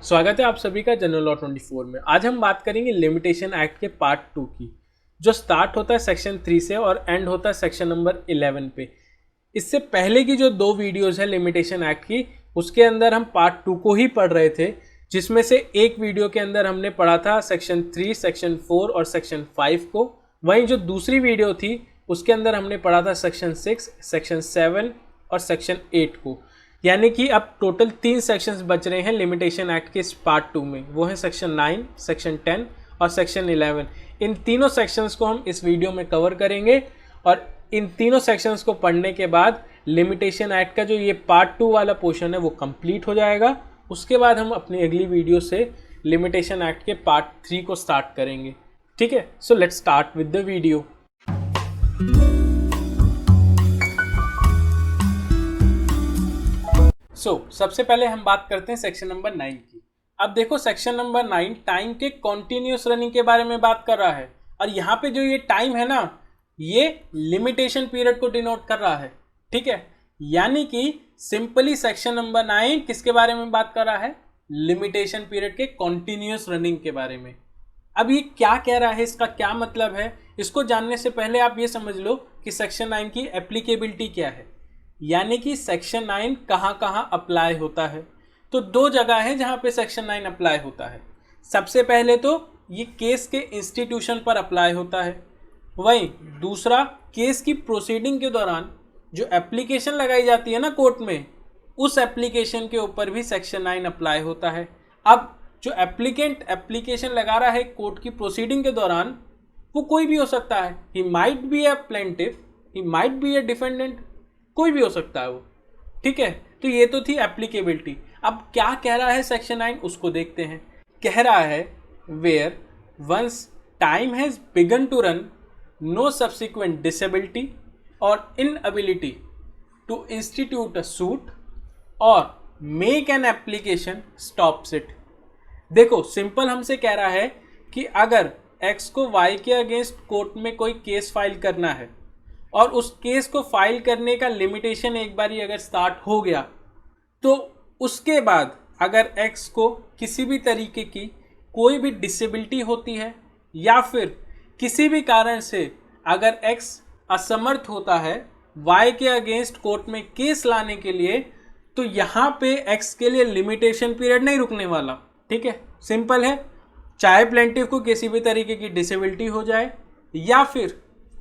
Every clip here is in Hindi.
स्वागत है आप सभी का जनरल लॉ 24 में। आज हम बात करेंगे लिमिटेशन एक्ट के पार्ट 2 की, जो स्टार्ट होता है सेक्शन 3 से और एंड होता है सेक्शन नंबर 11 पे। इससे पहले की जो दो वीडियोस है लिमिटेशन एक्ट की, उसके अंदर हम पार्ट 2 को ही पढ़ रहे थे, जिसमें से एक वीडियो के अंदर हमने पढ़ा था सेक्शन 3, सेक्शन 4 और सेक्शन 5 को। वहीं जो दूसरी वीडियो थी उसके अंदर हमने पढ़ा था सेक्शन 6, सेक्शन 7 और सेक्शन 8 को। यानी कि अब टोटल 3 सेक्शंस बच रहे हैं लिमिटेशन एक्ट के इस पार्ट 2 में। वो है सेक्शन 9, सेक्शन 10 और सेक्शन 11। इन तीनों सेक्शंस को हम इस वीडियो में कवर करेंगे और इन तीनों सेक्शंस को पढ़ने के बाद लिमिटेशन एक्ट का जो ये पार्ट 2 वाला पोर्शन है वो कंप्लीट हो जाएगा। उसके बाद हम अपनी अगली वीडियो से लिमिटेशन एक्ट के पार्ट 3 को स्टार्ट करेंगे। ठीक है, so let's start with the video. सबसे पहले हम बात करते हैं सेक्शन नंबर 9 की। अब देखो, सेक्शन नंबर 9 टाइम के कॉन्टिन्यूस रनिंग के बारे में बात कर रहा है और यहाँ पे जो ये टाइम है ना, ये लिमिटेशन पीरियड को डिनोट कर रहा है। ठीक है, यानी कि सिंपली सेक्शन नंबर 9 किसके बारे में बात कर रहा है? लिमिटेशन पीरियड के कॉन्टिन्यूस रनिंग के बारे में। अब ये क्या कह रहा है, इसका क्या मतलब है, इसको जानने से पहले आप ये समझ लो कि सेक्शन 9 की एप्लीकेबिलिटी क्या है, यानी कि सेक्शन 9 कहाँ कहाँ अप्लाई होता है। तो दो जगह है जहाँ पे सेक्शन 9 अप्लाई होता है। सबसे पहले तो ये केस के इंस्टीट्यूशन पर अप्लाई होता है। वहीं दूसरा, केस की प्रोसीडिंग के दौरान जो एप्लीकेशन लगाई जाती है ना कोर्ट में, उस एप्लीकेशन के ऊपर भी सेक्शन 9 अप्लाई होता है। अब जो एप्लीकेंट एप्लीकेशन लगा रहा है कोर्ट की प्रोसीडिंग के दौरान, वो कोई भी हो सकता है। He might be a plaintiff, he might be a defendant, कोई भी हो सकता है वो। ठीक है, तो ये तो थी एप्लीकेबिलिटी। अब क्या कह रहा है सेक्शन 9, उसको देखते हैं। कह रहा है where once time has begun to run, no subsequent disability और inability to institute a suit और make an application stops it. देखो, सिंपल हमसे कह रहा है कि अगर एक्स को वाई के अगेंस्ट कोर्ट में कोई केस फाइल करना है और उस केस को फाइल करने का लिमिटेशन एक बार अगर स्टार्ट हो गया, तो उसके बाद अगर एक्स को किसी भी तरीके की कोई भी डिसेबिलिटी होती है या फिर किसी भी कारण से अगर एक्स असमर्थ होता है वाई के अगेंस्ट कोर्ट में केस लाने के लिए, तो यहाँ पे एक्स के लिए लिमिटेशन पीरियड नहीं रुकने वाला। ठीक है, सिंपल है। चाहे प्लेंटिफ को किसी भी तरीके की डिसेबिलिटी हो जाए या फिर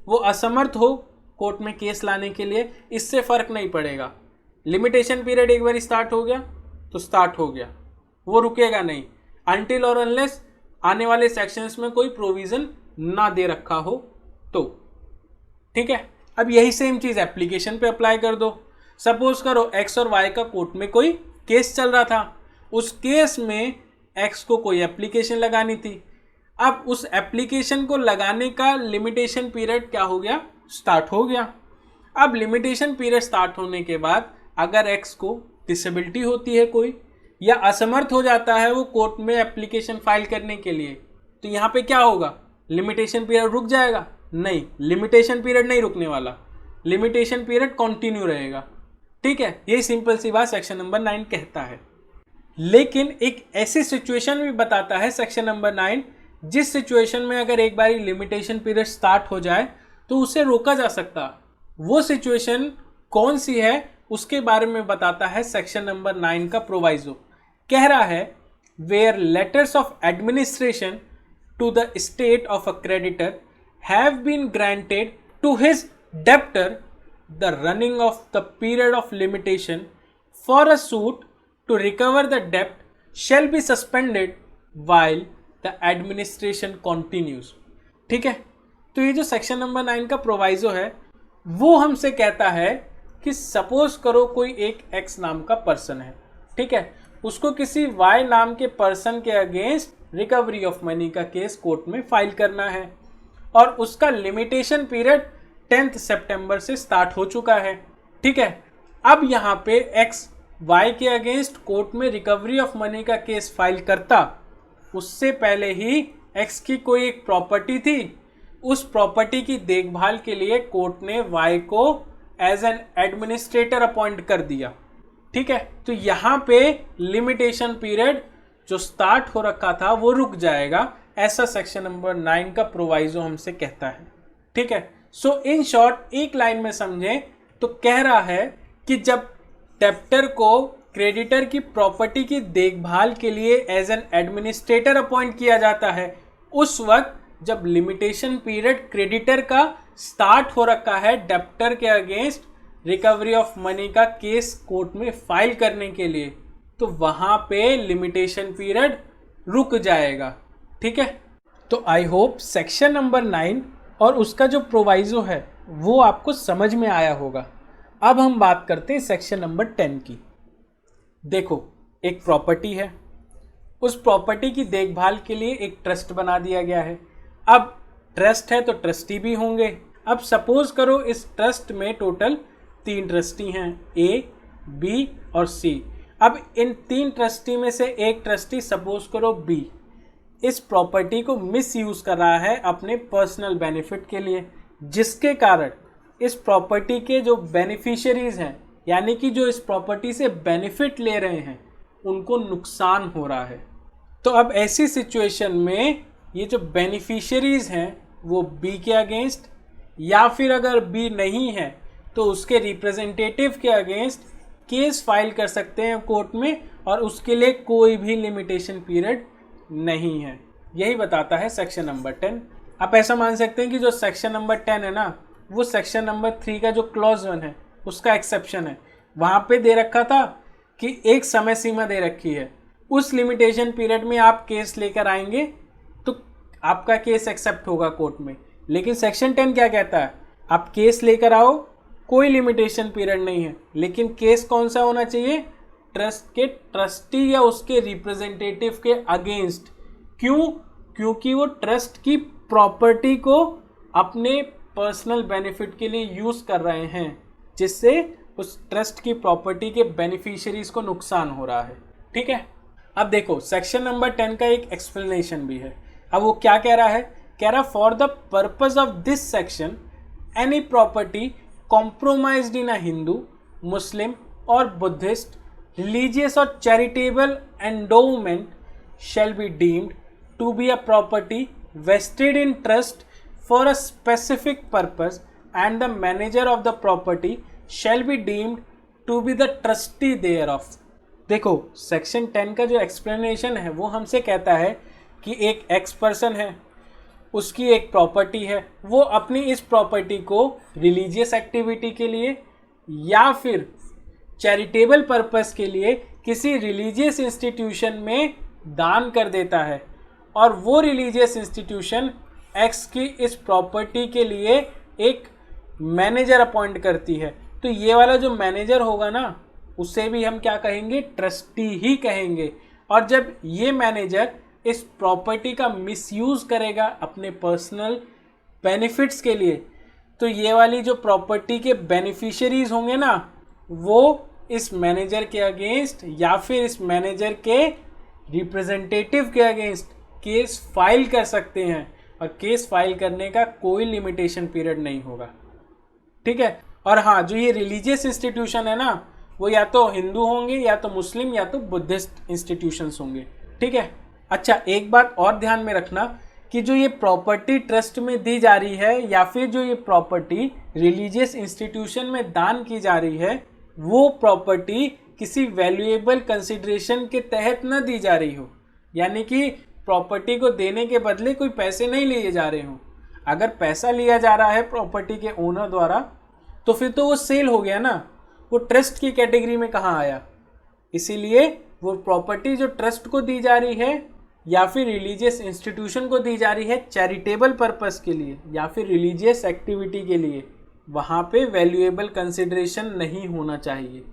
वो असमर्थ हो कोर्ट में केस लाने के लिए, इससे फ़र्क नहीं पड़ेगा। लिमिटेशन पीरियड एक बार स्टार्ट हो गया तो स्टार्ट हो गया, वो रुकेगा नहीं अनटिल और अनलेस आने वाले सेक्शंस में कोई प्रोविज़न ना दे रखा हो तो। ठीक है, अब यही सेम चीज़ एप्लीकेशन पे अप्लाई कर दो। सपोज करो एक्स और वाई का कोर्ट में कोई केस चल रहा था, उस केस में एक्स को कोई एप्लीकेशन लगानी थी। अब उस एप्लीकेशन को लगाने का लिमिटेशन पीरियड क्या हो गया? स्टार्ट हो गया। अब लिमिटेशन पीरियड स्टार्ट होने के बाद अगर एक्स को डिसेबिलिटी होती है कोई, या असमर्थ हो जाता है वो कोर्ट में एप्लीकेशन फाइल करने के लिए, तो यहाँ पे क्या होगा? लिमिटेशन पीरियड रुक जाएगा? नहीं, लिमिटेशन पीरियड नहीं रुकने वाला, लिमिटेशन पीरियड कंटिन्यू रहेगा। ठीक है, यही सिंपल सी बात सेक्शन नंबर 9 कहता है। लेकिन एक ऐसी सिचुएशन भी बताता है सेक्शन नंबर 9, जिस सिचुएशन में अगर एक बार लिमिटेशन पीरियड स्टार्ट हो जाए तो उसे रोका जा सकता। वो सिचुएशन कौन सी है उसके बारे में बताता है सेक्शन नंबर 9 का प्रोवाइजो। कह रहा है where letters of administration to the state of a creditor have been granted to his debtor the running of the period of limitation for a suit to recover the डेप्ट shall be suspended while the administration continues. ठीक है, तो ये जो सेक्शन नंबर 9 का प्रोवाइजो है वो हमसे कहता है कि सपोज करो कोई एक एक्स नाम का पर्सन है। ठीक है, उसको किसी वाई नाम के पर्सन के अगेंस्ट रिकवरी ऑफ मनी का केस कोर्ट में फाइल करना है और उसका लिमिटेशन पीरियड 10 सितंबर से स्टार्ट हो चुका है। ठीक है, अब यहाँ पे एक्स वाई के अगेंस्ट कोर्ट में रिकवरी ऑफ मनी का केस फाइल करता, उससे पहले ही एक्स की कोई एक प्रॉपर्टी थी, उस प्रॉपर्टी की देखभाल के लिए कोर्ट ने वाई को एज एन एडमिनिस्ट्रेटर अपॉइंट कर दिया। ठीक है, तो यहाँ पे लिमिटेशन पीरियड जो स्टार्ट हो रखा था वो रुक जाएगा, ऐसा सेक्शन नंबर 9 का प्रोवाइजो हमसे कहता है। ठीक है, सो इन शॉर्ट एक लाइन में समझें तो कह रहा है कि जब डेब्टर को क्रेडिटर की प्रॉपर्टी की देखभाल के लिए एज एन एडमिनिस्ट्रेटर अपॉइंट किया जाता है, उस वक्त जब लिमिटेशन पीरियड क्रेडिटर का स्टार्ट हो रखा है डेब्टर के अगेंस्ट रिकवरी ऑफ मनी का केस कोर्ट में फाइल करने के लिए, तो वहां पे लिमिटेशन पीरियड रुक जाएगा। ठीक है, तो आई होप सेक्शन नंबर 9 और उसका जो प्रोवाइजो है वो आपको समझ में आया होगा। अब हम बात करते हैं सेक्शन नंबर 10 की। देखो, एक प्रॉपर्टी है, उस प्रॉपर्टी की देखभाल के लिए एक ट्रस्ट बना दिया गया है। अब ट्रस्ट है तो ट्रस्टी भी होंगे। अब सपोज करो इस ट्रस्ट में टोटल 3 ट्रस्टी हैं, ए, बी और सी। अब इन 3 ट्रस्टी में से एक ट्रस्टी सपोज करो बी इस प्रॉपर्टी को मिस यूज़ कर रहा है अपने पर्सनल बेनिफिट के लिए, जिसके कारण इस प्रॉपर्टी के जो बेनिफिशियरीज हैं, यानी कि जो इस प्रॉपर्टी से बेनिफिट ले रहे हैं, उनको नुकसान हो रहा है। तो अब ऐसी सिचुएशन में ये जो बेनिफिशियरीज हैं वो बी के अगेंस्ट, या फिर अगर बी नहीं है तो उसके रिप्रेजेंटेटिव के अगेंस्ट केस फाइल कर सकते हैं कोर्ट में, और उसके लिए कोई भी लिमिटेशन पीरियड नहीं है। यही बताता है सेक्शन नंबर 10। आप ऐसा मान सकते हैं कि जो सेक्शन नंबर 10 है ना, वो सेक्शन नंबर 3 का जो क्लॉज 1 है उसका एक्सेप्शन है। वहाँ पे दे रखा था कि एक समय सीमा दे रखी है, उस लिमिटेशन पीरियड में आप केस लेकर आएंगे तो आपका केस एक्सेप्ट होगा कोर्ट में। लेकिन सेक्शन 10 क्या कहता है, आप केस लेकर आओ, कोई लिमिटेशन पीरियड नहीं है, लेकिन केस कौन सा होना चाहिए, ट्रस्ट के ट्रस्टी या उसके रिप्रेजेंटेटिव के अगेंस्ट। क्यों? क्योंकि वो ट्रस्ट की प्रॉपर्टी को अपने पर्सनल बेनिफिट के लिए यूज़ कर रहे हैं, जिससे उस ट्रस्ट की प्रॉपर्टी के बेनिफिशियरीज को नुकसान हो रहा है। ठीक है, अब देखो सेक्शन नंबर 10 का एक एक्सप्लेनेशन भी है। अब वो क्या कह रहा है, कह रहा for the purpose of this section any property compromised in a Hindu, Muslim और Buddhist religious or charitable endowment shall be deemed to be a property vested in trust for a specific purpose, and the manager of the property shall be deemed to be the trustee thereof। देखो, सेक्शन 10 का जो एक्सप्लेनेशन है वो हमसे कहता है कि एक एक्स पर्सन है, उसकी एक प्रॉपर्टी है, वो अपनी इस प्रॉपर्टी को रिलीजियस एक्टिविटी के लिए या फिर चैरिटेबल पर्पस के लिए किसी रिलीजियस इंस्टीट्यूशन में दान कर देता है, और वो रिलीजियस इंस्टीट्यूशन एक्स की इस प्रॉपर्टी के लिए एक मैनेजर अपॉइंट करती है। तो ये वाला जो मैनेजर होगा ना, उसे भी हम क्या कहेंगे, ट्रस्टी ही कहेंगे। और जब ये मैनेजर इस प्रॉपर्टी का मिसयूज़ करेगा अपने पर्सनल बेनिफिट्स के लिए, तो ये वाली जो प्रॉपर्टी के बेनिफिशियरीज होंगे ना, वो इस मैनेजर के अगेंस्ट या फिर इस मैनेजर के रिप्रेजेंटेटिव के अगेंस्ट केस फाइल कर सकते हैं, और केस फाइल करने का कोई लिमिटेशन पीरियड नहीं होगा। ठीक है, और हाँ, जो ये रिलीजियस इंस्टीट्यूशन है ना, वो या तो हिंदू होंगे, या तो मुस्लिम, या तो बुद्धिस्ट इंस्टीट्यूशंस होंगे। ठीक है, अच्छा एक बात और ध्यान में रखना कि जो ये प्रॉपर्टी ट्रस्ट में दी जा रही है या फिर जो ये प्रॉपर्टी रिलीजियस इंस्टीट्यूशन में दान की जा रही है, वो प्रॉपर्टी किसी वैल्यूएबल कंसिडरेशन के तहत न दी जा रही हो, यानी कि प्रॉपर्टी को देने के बदले कोई पैसे नहीं लिए जा रहे हो। अगर पैसा लिया जा रहा है प्रॉपर्टी के ओनर द्वारा तो फिर तो वो सेल हो गया ना, वो ट्रस्ट की कैटेगरी में कहाँ आया। इसीलिए वो प्रॉपर्टी जो ट्रस्ट को दी जा रही है या फिर रिलीजियस इंस्टीट्यूशन को दी जा रही है चैरिटेबल पर्पस के लिए या फिर रिलीजियस एक्टिविटी के लिए, वहाँ पे वैल्यूएबल कंसिडरेशन नहीं होना चाहिए।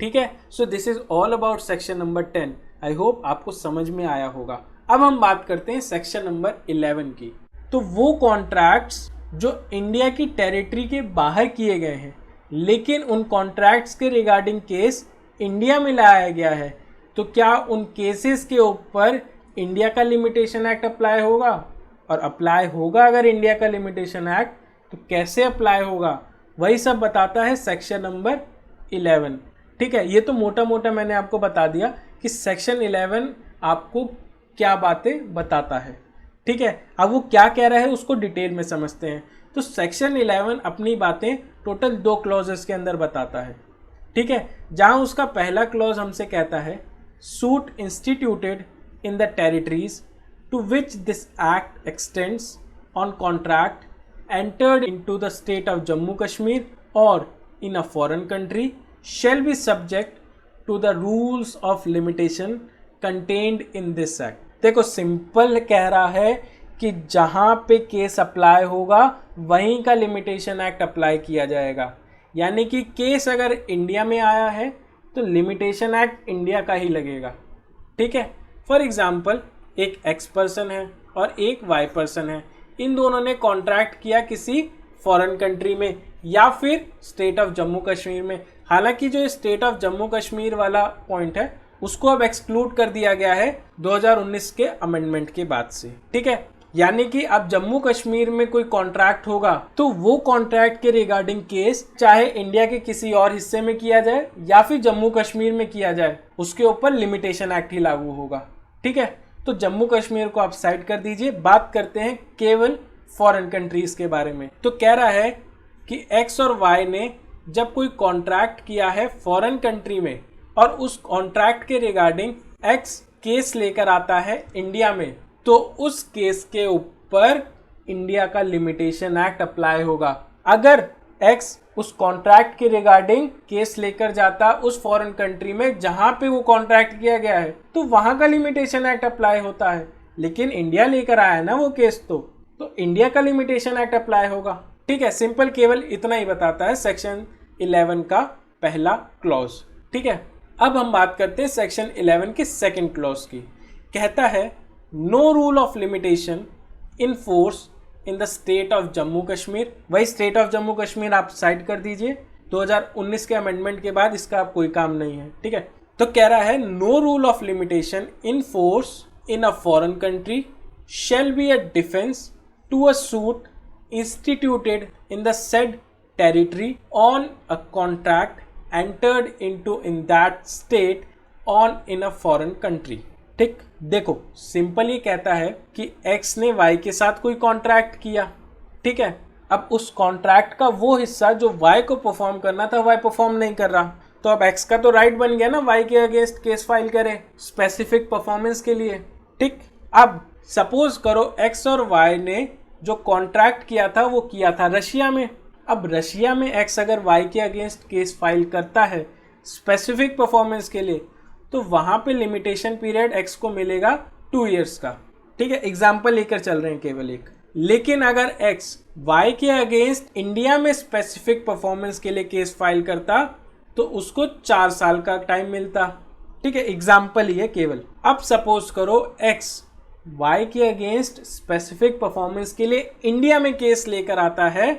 ठीक है, so this is all about section number 10। I hope आपको समझ में आया होगा। अब हम बात करते हैं सेक्शन नंबर 11 की। तो वो कॉन्ट्रैक्ट्स जो इंडिया की टेरिटरी के बाहर किए गए हैं, लेकिन उन कॉन्ट्रैक्ट्स के रिगार्डिंग केस इंडिया में लाया गया है, तो क्या उन केसेस के ऊपर इंडिया का लिमिटेशन एक्ट अप्लाई होगा? और अप्लाई होगा अगर इंडिया का लिमिटेशन एक्ट, तो कैसे अप्लाई होगा, वही सब बताता है सेक्शन नंबर 11। ठीक है, ये तो मोटा मोटा मैंने आपको बता दिया कि सेक्शन 11 आपको क्या बातें बताता है। ठीक है, अब वो क्या कह रहा है उसको डिटेल में समझते हैं। तो सेक्शन 11 अपनी बातें टोटल 2 क्लॉजेस के अंदर बताता है। ठीक है, जहां उसका पहला क्लॉज हमसे कहता है suit instituted in the territories to which this act extends on contract entered into the state of Jammu Kashmir और in a foreign country shall be subject to the rules of limitation contained in this act। देखो सिंपल कह रहा है कि जहां पे केस अप्लाई होगा वहीं का लिमिटेशन एक्ट अप्लाई किया जाएगा। यानी कि केस अगर इंडिया में आया है तो लिमिटेशन एक्ट इंडिया का ही लगेगा। ठीक है, फॉर एग्जाम्पल एक एक्स पर्सन है और एक वाई पर्सन है, इन दोनों ने कॉन्ट्रैक्ट किया किसी फॉरेन कंट्री में या फिर स्टेट ऑफ जम्मू कश्मीर में। हालांकि जो स्टेट ऑफ जम्मू कश्मीर वाला पॉइंट है उसको अब एक्सक्लूड कर दिया गया है 2019 के अमेंडमेंट के बाद से। ठीक है, यानी कि अब जम्मू कश्मीर में कोई कॉन्ट्रैक्ट होगा तो वो कॉन्ट्रैक्ट के रिगार्डिंग केस चाहे इंडिया के किसी और हिस्से में किया जाए या फिर जम्मू कश्मीर में किया जाए, उसके ऊपर लिमिटेशन एक्ट ही लागू होगा। ठीक है, तो जम्मू कश्मीर को आप साइड कर दीजिए, बात करते हैं केवल फॉरेन कंट्रीज के बारे में। तो कह रहा है कि एक्स और वाई ने जब कोई कॉन्ट्रैक्ट किया है फॉरेन कंट्री में और उस कॉन्ट्रैक्ट के रिगार्डिंग एक्स केस लेकर आता है इंडिया में, तो उस केस के ऊपर इंडिया का लिमिटेशन एक्ट अप्लाई होगा। अगर एक्स उस कॉन्ट्रैक्ट के रिगार्डिंग केस लेकर जाता उस फॉरेन कंट्री में जहां पे वो कॉन्ट्रैक्ट किया गया है तो वहां का लिमिटेशन एक्ट अप्लाई होता है, लेकिन इंडिया लेकर आया है ना वो केस, तो इंडिया का लिमिटेशन एक्ट अप्लाई होगा। ठीक है, सिंपल केवल इतना ही बताता है सेक्शन 11 का पहला क्लॉज। ठीक है, अब हम बात करते हैं सेक्शन 11 के सेकंड क्लॉज की। कहता है no rule of limitation in force in the state of Jammu Kashmir. वही स्टेट ऑफ जम्मू कश्मीर आप साइड कर दीजिए, 2019 के अमेंडमेंट के बाद इसका आप कोई काम नहीं है। ठीक है, तो कह रहा है no rule of limitation in force in a foreign country shall be a defense to a suit instituted in the said territory on a contract entered into in that state on in a foreign country। ठीक, देखो सिंपल ये कहता है कि x ने y के साथ कोई कॉन्ट्रैक्ट किया। ठीक है, अब उस कॉन्ट्रैक्ट का वो हिस्सा जो y को परफॉर्म करना था y परफॉर्म नहीं कर रहा, तो अब x का तो राइट बन गया ना y के अगेंस्ट केस फाइल करे स्पेसिफिक परफॉर्मेंस के लिए। ठीक, अब सपोज करो x और y ने जो कॉन्ट्रैक्ट किया था वो किया था रशिया में। अब रशिया में x अगर y के अगेंस्ट केस फाइल करता है स्पेसिफिक परफॉर्मेंस के लिए तो वहां पे लिमिटेशन पीरियड x को मिलेगा 2 इयर्स का। ठीक है, एग्जाम्पल लेकर चल रहे हैं केवल एक। लेकिन अगर x y के अगेंस्ट इंडिया में स्पेसिफिक परफॉर्मेंस के लिए केस फाइल करता तो उसको 4 साल का टाइम मिलता। ठीक है, एग्जाम्पल ही है केवल। अब सपोज करो x y के अगेंस्ट स्पेसिफिक परफॉर्मेंस के लिए इंडिया में केस लेकर आता है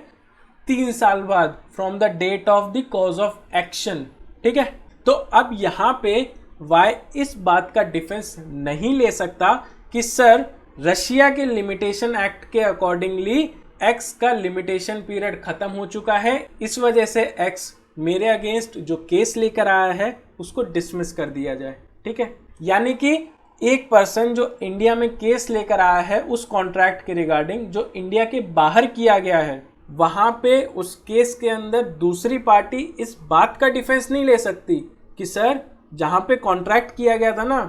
3 साल बाद from the date of the cause of action. ठीक है, तो अब यहाँ पे y इस बात का डिफेंस नहीं ले सकता कि सर रशिया के लिमिटेशन एक्ट के अकॉर्डिंगली x का लिमिटेशन पीरियड खत्म हो चुका है, इस वजह से x मेरे अगेंस्ट जो केस लेकर आया है उसको डिसमिस कर दिया जाए। ठीक है, यानी कि एक पर्सन जो इंडिया में केस लेकर आया है उस कॉन्ट्रैक्ट के रिगार्डिंग जो इंडिया के बाहर किया गया है, वहां पे उस केस के अंदर दूसरी पार्टी इस बात का डिफेंस नहीं ले सकती कि सर जहां पे कॉन्ट्रैक्ट किया गया था ना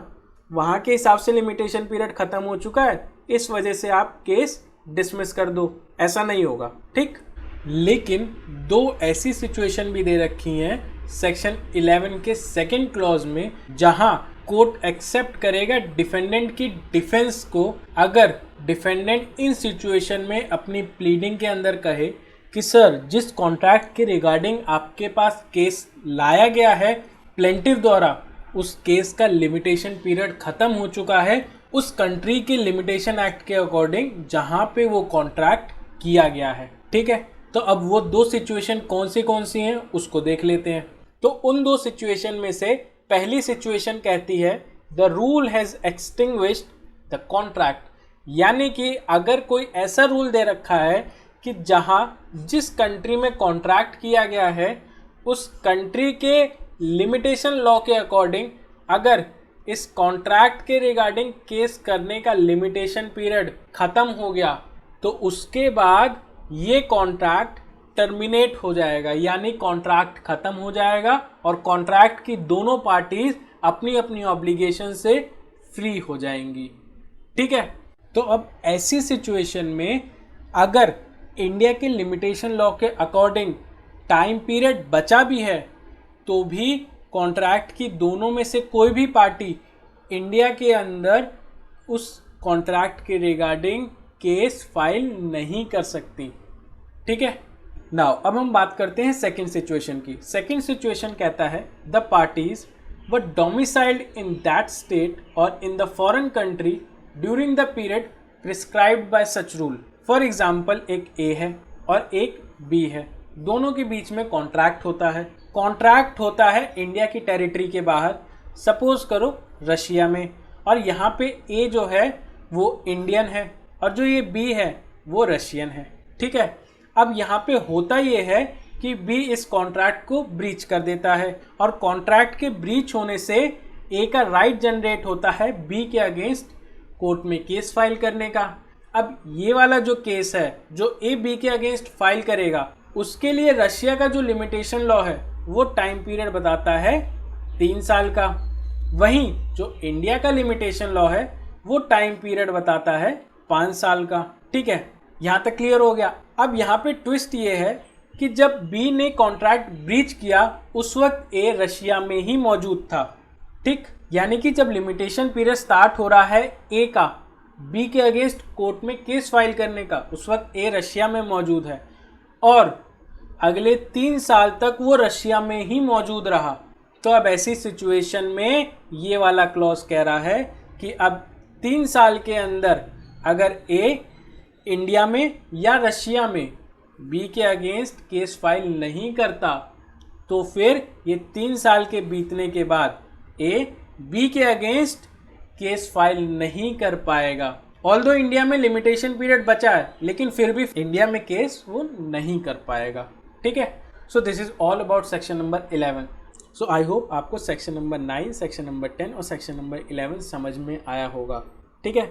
वहां के हिसाब से लिमिटेशन पीरियड खत्म हो चुका है, इस वजह से आप केस डिसमिस कर दो, ऐसा नहीं होगा। ठीक, लेकिन 2 ऐसी सिचुएशन भी दे रखी हैं सेक्शन 11 के सेकंड क्लॉज में जहां कोर्ट एक्सेप्ट करेगा डिफेंडेंट की डिफेंस को अगर डिफेंडेंट इन सिचुएशन में अपनी प्लीडिंग के अंदर कहे कि सर जिस कॉन्ट्रैक्ट के रिगार्डिंग आपके पास केस लाया गया है प्लेंटिफ द्वारा उस केस का लिमिटेशन पीरियड खत्म हो चुका है उस कंट्री के लिमिटेशन एक्ट के अकॉर्डिंग जहां पे वो कॉन्ट्रैक्ट किया गया है। ठीक है, तो अब वो 2 सिचुएशन कौन सी हैं उसको देख लेते हैं। तो उन 2 सिचुएशन में से पहली सिचुएशन कहती है the rule has extinguished the contract, यानी कि अगर कोई ऐसा रूल दे रखा है कि जहां जिस कंट्री में कॉन्ट्रैक्ट किया गया है उस कंट्री के लिमिटेशन लॉ के अकॉर्डिंग अगर इस कॉन्ट्रैक्ट के रिगार्डिंग केस करने का लिमिटेशन पीरियड खत्म हो गया तो उसके बाद ये कॉन्ट्रैक्ट टर्मिनेट हो जाएगा, यानी कॉन्ट्रैक्ट खत्म हो जाएगा और कॉन्ट्रैक्ट की दोनों पार्टीज अपनी अपनी ऑब्लिगेशन से फ्री हो जाएंगी। ठीक है, तो अब ऐसी सिचुएशन में अगर इंडिया के लिमिटेशन लॉ के अकॉर्डिंग टाइम पीरियड बचा भी है तो भी कॉन्ट्रैक्ट की दोनों में से कोई भी पार्टी इंडिया के अंदर उस कॉन्ट्रैक्ट के रिगार्डिंग केस फाइल नहीं कर सकती। ठीक है, नाउ अब हम बात करते हैं सेकंड सिचुएशन की। सेकंड सिचुएशन कहता है the parties were domiciled in that state और in the foreign country during the period prescribed by such rule. For example, एक ए है और एक बी है, दोनों के बीच में कॉन्ट्रैक्ट होता है। कॉन्ट्रैक्ट होता है इंडिया की टेरिटरी के बाहर, सपोज करो रशिया में, और यहाँ पे ए जो है वो इंडियन है और जो ये बी है वो रशियन है। ठीक है, अब यहाँ पे होता ये है कि बी इस कॉन्ट्रैक्ट को ब्रीच कर देता है और कॉन्ट्रैक्ट के ब्रीच होने से ए का राइट जनरेट होता है बी के अगेंस्ट कोर्ट में केस फाइल करने का। अब ये वाला जो केस है जो ए बी के अगेंस्ट फाइल करेगा उसके लिए रशिया का जो लिमिटेशन लॉ है वो टाइम पीरियड बताता है 3 साल का, वहीं जो इंडिया का लिमिटेशन लॉ है वो टाइम पीरियड बताता है 5 साल का। ठीक है, यहाँ तक क्लियर हो गया। अब यहाँ पे ट्विस्ट ये है कि जब बी ने कॉन्ट्रैक्ट ब्रीच किया उस वक्त ए रशिया में ही मौजूद था। ठीक, यानी कि जब लिमिटेशन पीरियड स्टार्ट हो रहा है ए का बी के अगेंस्ट कोर्ट में केस फाइल करने का, उस वक्त ए रशिया में मौजूद है और अगले 3 साल तक वो रशिया में ही मौजूद रहा। तो अब ऐसी सिचुएशन में ये वाला क्लॉज कह रहा है कि अब 3 साल के अंदर अगर ए इंडिया में या रशिया में बी के अगेंस्ट केस फाइल नहीं करता तो फिर ये 3 साल के बीतने के बाद ए बी के अगेंस्ट केस फाइल नहीं कर पाएगा। ऑल्दो इंडिया में लिमिटेशन पीरियड बचा है लेकिन फिर भी इंडिया में केस वो नहीं कर पाएगा। ठीक है, so this is all about section number 11। So I hope आपको सेक्शन नंबर 9, सेक्शन नंबर 10 और सेक्शन नंबर 11 समझ में आया होगा। ठीक है।